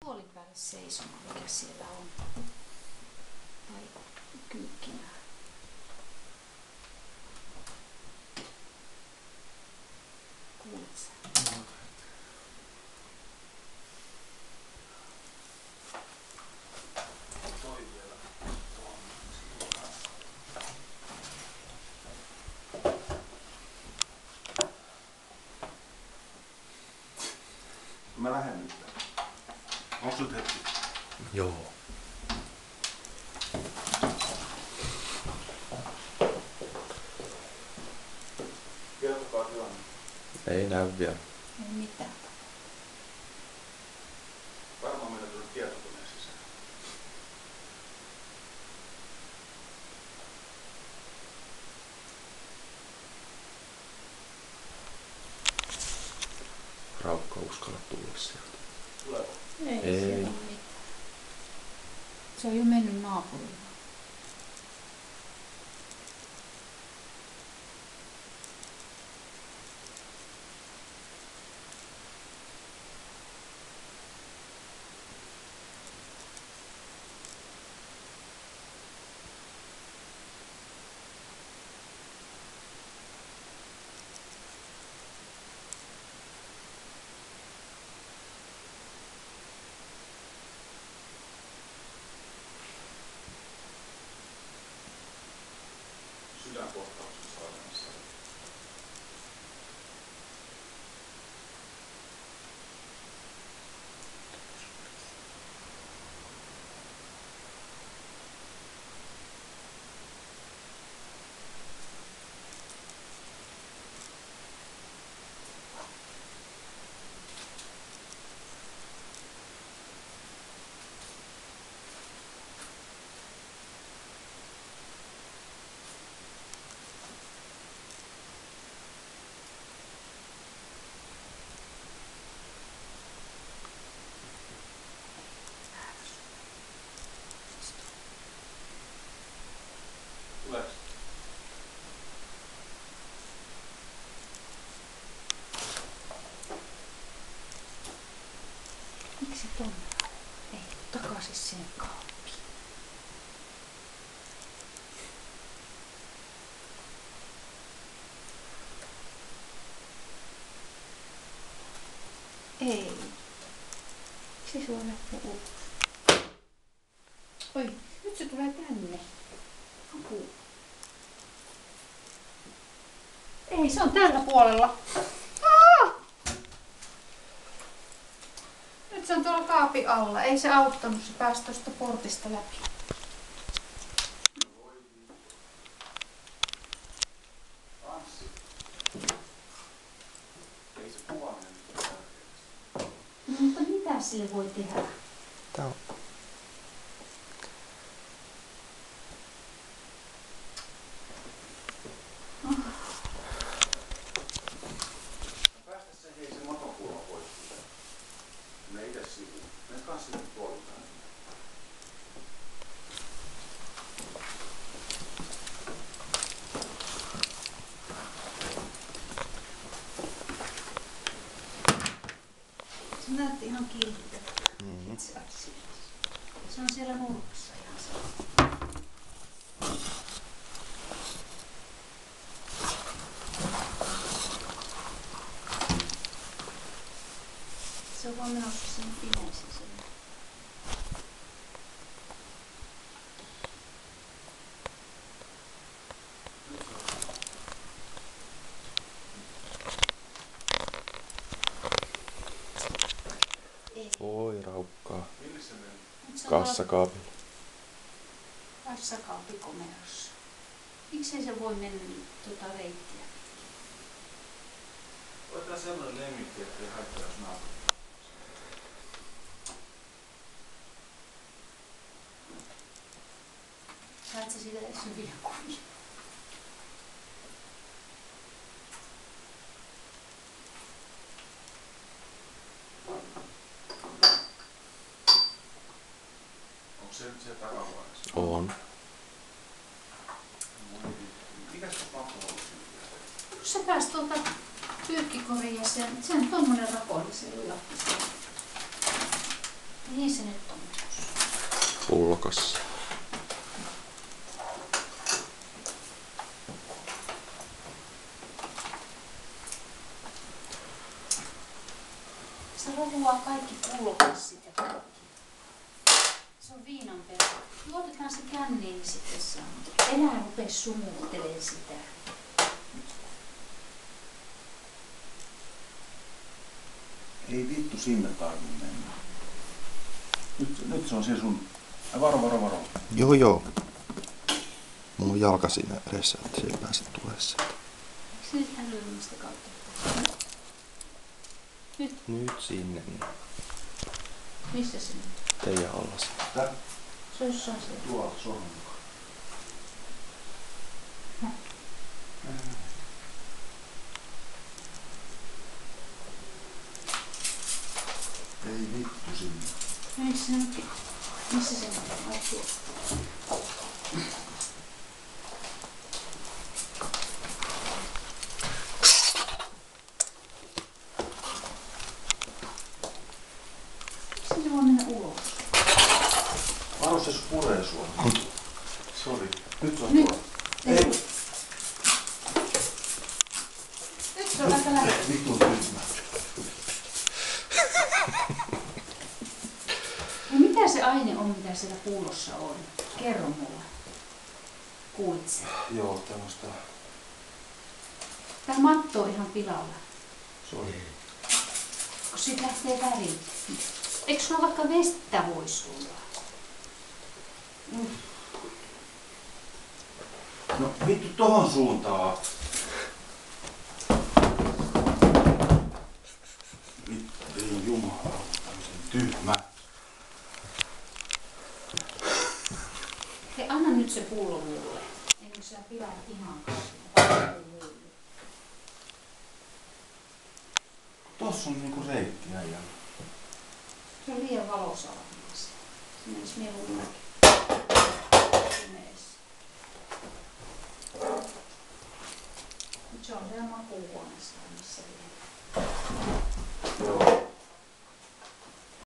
Tuolin päälle seisomaan, mikä siellä on. Tai kyykkimään. Kuulet sä? Mä lähden nyt. Onko nyt hetki? Joo. Kertokaa tilanne. Ei näy vielä. Ei mitään. Varmaan meillä tuli tietokoneen sisään. Raukka uskalla tulla sieltä. Tuleeko? Ei. Ei. Siellä ole mitään. Se on jo mennyt naapurille. Sydänkohtauksessa olemassa. Tuleeko? Miksi tonne? Ei, takaisin sinne kaappiin. Ei. Miksi se on lähtenyt ulos? Oi, nyt se tulee tänne. Apua. Ei, se on tällä puolella. Nyt se on tuolla kaapin alla. Ei se auttanut, se pääsi tuosta portista läpi. Anssi. Ei se kuvaaminen nyt ole tärkeää. No, mutta mitä sille voi tehdä? Tää on. Päästä se hei se motokulma pois. Mene itse sivuun. Mene kans sinne tuolitaan. Se näytti ihan kiltiltä. Itse asiassa. Se on siellä nurkassa ihan se. Se on vaan menossa sinne pimeisiin sinne. Ei. Oi raukkaa. Minne se meni? Nyt se on tuolla Kassakaapilla. kassakaapikomerossa. Miksei se voi mennä tuota reittiä? Otetaan sellainen lemmikki, ettei haittaa jos naapuri. Saat sä siitä edes hyviä kuvia? Onko se nyt siellä takahuoneessa? On. Mikäs se pakko on? Se pääsi tuolta pyykkikoriin ja se on tommonen rakollisen lujahti. Niin se nyt on. Pullokassa. Se rohuaa kaikki pullokassit ja kaikki. Se on viinan perä. Juotetaan se känniin, niin sitten saa. Enää rupee sumuttelemaan sitä. Ei vittu sinne tarvitse mennä. Nyt se on siellä sun... Varo. Joo. Mulla on jalka siinä edessä, että se ei pääse tulemaan sieltä. Eikö se nyt älyllistä kautta? Nyt sinne. Niin. Missä se nyt? Teidän allas. Tää? Se on jossain siellä. Tuolla sormen mukaan. Ei vittu sinne. Missä se nyt? Missä se nyt on? Ai tuo. Sitten se voi mennä ulos. Varo se puree sua. Sori. Nyt se on Nyt. tuolla. Ei. Nyt se on aika lähellä. Vittu tyhmä. No mitä se aine on, mitä siellä pullossa on? Kerro mulle. Kuulit sen. Joo, tämmöstä. Tää matto on ihan pilalla. Sori. Kun siitä lähtee väri. Eikö sulla vaikka vettä voisi tulla? No vittu tohon suuntaan. Vittu, ei jumala, tämmösen tyhmä. Hei, anna nyt se pullo mulle. Ennen sä pilaat ihan kaikki. Tossa on niinku reitti äijällä. Se on liian valossa olemassa. Se menisi mieluummin pimeessä. Nyt se on siellä makuuhuoneessa, missä vielä. Joo.